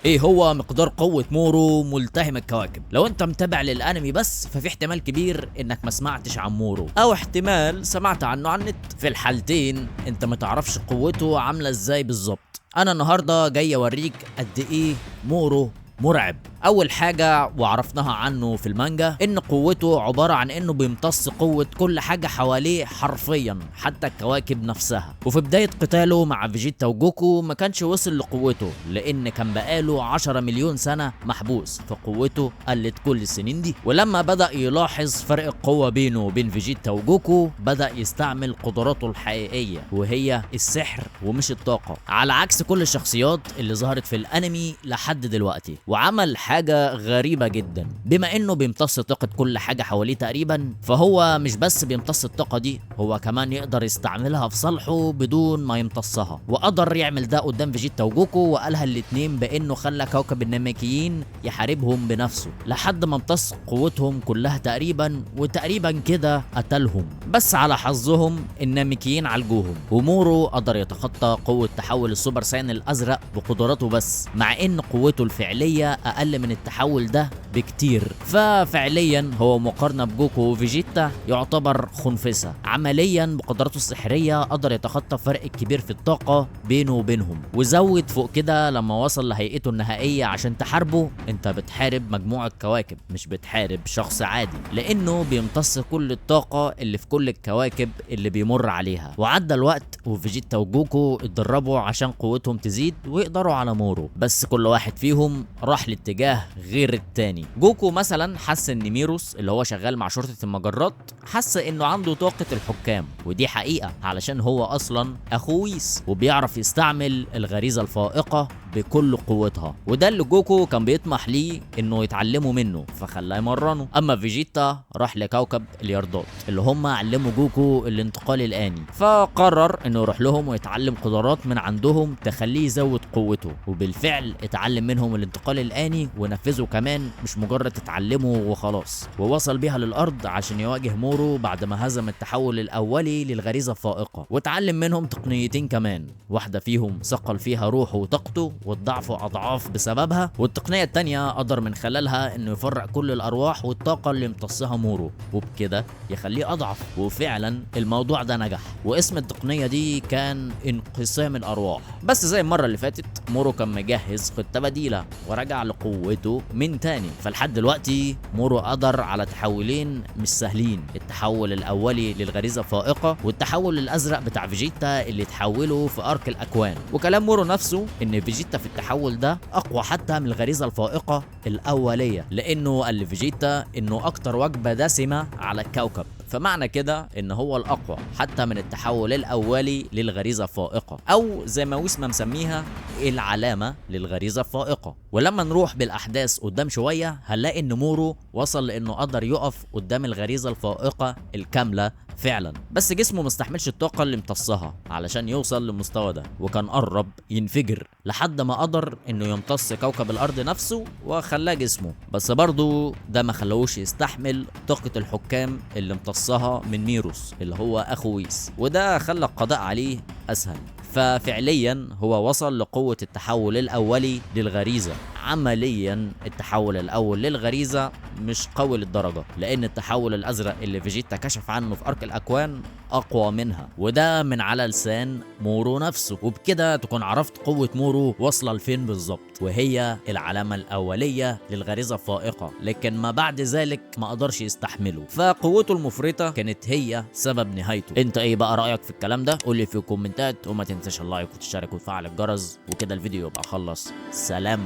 ايه هو مقدار قوة مورو ملتهم الكواكب؟ لو انت متابع للانمي بس ففي احتمال كبير انك ما سمعتش عن مورو، او احتمال سمعت عنه على النت. في الحالتين انت ما تعرفش قوته عاملة ازاي بالظبط. انا النهارده جاي اوريك قد ايه مورو مرعب. اول حاجة وعرفناها عنه في المانجا ان قوته عبارة عن انه بيمتص قوة كل حاجة حواليه حرفيا، حتى الكواكب نفسها. وفي بداية قتاله مع فيجيتا وجوكو ما كانش وصل لقوته، لان كان بقاله 10 مليون سنة محبوس، فقوته قلت كل السنين دي. ولما بدأ يلاحظ فرق القوة بينه وبين فيجيتا وجوكو بدأ يستعمل قدراته الحقيقية، وهي السحر ومش الطاقة، على عكس كل الشخصيات اللي ظهرت في الانمي لحد دلوقتي. وعمل حاجة غريبة جدا، بما انه بيمتص طاقة كل حاجة حواليه تقريبا، فهو مش بس بيمتص الطاقة دي، هو كمان يقدر يستعملها في صالحه بدون ما يمتصها. وقدر يعمل ده قدام فيجيتا وجوكو، وقالها الاتنين بانه خلى كوكب الناميكيين يحاربهم بنفسه لحد ما امتص قوتهم كلها تقريبا، وتقريبا كده قتلهم. بس على حظهم الناميكيين عالجوهم، ومورو قدر يتخطى قوة تحول السوبر ساين الازرق بقدراته بس، مع ان قوته الفعلية اقل من التحول ده بكتير. ففعليا هو مقارنة بجوكو وفيجيتا يعتبر خنفسة. عمليا بقدراته السحرية قدر يتخطى الفرق الكبير في الطاقة بينه وبينهم، وزود فوق كده لما وصل لهيئته النهائية. عشان تحاربه انت بتحارب مجموعة كواكب، مش بتحارب شخص عادي، لانه بيمتص كل الطاقة اللي في كل الكواكب اللي بيمر عليها. وعدى الوقت وفيجيتا وجوكو اتدربوا عشان قوتهم تزيد ويقدروا على مورو، بس كل واحد فيهم راح لاتجاه غير التاني. جوكو مثلا حس ان ميروس اللي هو شغال مع شرطة المجرات حس انه عنده طاقة الحكام، ودي حقيقة علشان هو اصلا اخو ويس وبيعرف يستعمل الغريزة الفائقة بكل قوتها، وده اللي جوكو كان بيطمح ليه انه يتعلمه منه، فخلاه يمرنه. اما فيجيتا راح لكوكب الياردات اللي هم علموا جوكو الانتقال الآني، فقرر انه يروح لهم ويتعلم قدرات من عندهم تخليه يزود قوته. وبالفعل اتعلم منهم الانتقال الآني ونفذه كمان، مش مجرد تتعلمه وخلاص، ووصل بيها للأرض عشان يواجه مورو بعد ما هزم التحول الأولي للغريزة الفائقة. واتعلم منهم تقنيتين كمان، واحدة فيهم ثقل فيها روحه وطاقته والضعف أضعاف بسببها، والتقنية التانية قدر من خلالها انه يفرق كل الأرواح والطاقة اللي امتصها مورو، وبكده يخليه أضعف. وفعلا الموضوع ده نجح، واسم التقنية دي كان انقسام الأرواح. بس زي المرة اللي فاتت مورو كان مجهز خطة بديلة ورجع لقوته من تاني. فلحد دلوقتي مورو قدر على تحولين مش سهلين، التحول الأولي للغريزة الفائقة، والتحول الأزرق بتاع فيجيتا اللي تحوله في أرك الأكوان. وكلام مورو نفسه إن فيجيتا في التحول ده أقوى حتى من الغريزة الفائقة الأولية، لأنه قال لفيجيتا إنه أكتر وجبة دسمة على الكوكب، فمعنى كده ان هو الاقوى حتى من التحول الاولي للغريزه الفائقه، او زي ما ويسما مسميها العلامه للغريزه الفائقه. ولما نروح بالاحداث قدام شويه هنلاقي ان مورو وصل لانه قدر يقف قدام الغريزه الفائقه الكامله فعلا، بس جسمه مستحملش الطاقه اللي امتصها علشان يوصل للمستوى ده، وكان قرب ينفجر لحد ما قدر انه يمتص كوكب الارض نفسه وخلاه جسمه. بس برضه ده ما خلاهوش يستحمل طاقه الحكام اللي امتصها من ميروس اللي هو اخو ويس، وده خلى القضاء عليه اسهل. ففعليا هو وصل لقوة التحول الأولي للغريزة. عمليا التحول الأول للغريزة مش قوي للدرجة، لأن التحول الأزرق اللي فيجيتا كشف عنه في أرك الأكوان أقوى منها، وده من على لسان مورو نفسه. وبكده تكون عرفت قوة مورو واصلة لفين بالظبط، وهي العلامة الأولية للغريزة الفائقة، لكن ما بعد ذلك ما قدرش يستحمله، فقوته المفرطة كانت هي سبب نهايته. انت ايه بقى رأيك في الكلام ده؟ قولي في الكومنتات، وما تنساش اللايك وتشترك وتفعل الجرس، وكده الفيديو يبقى خلص. سلام.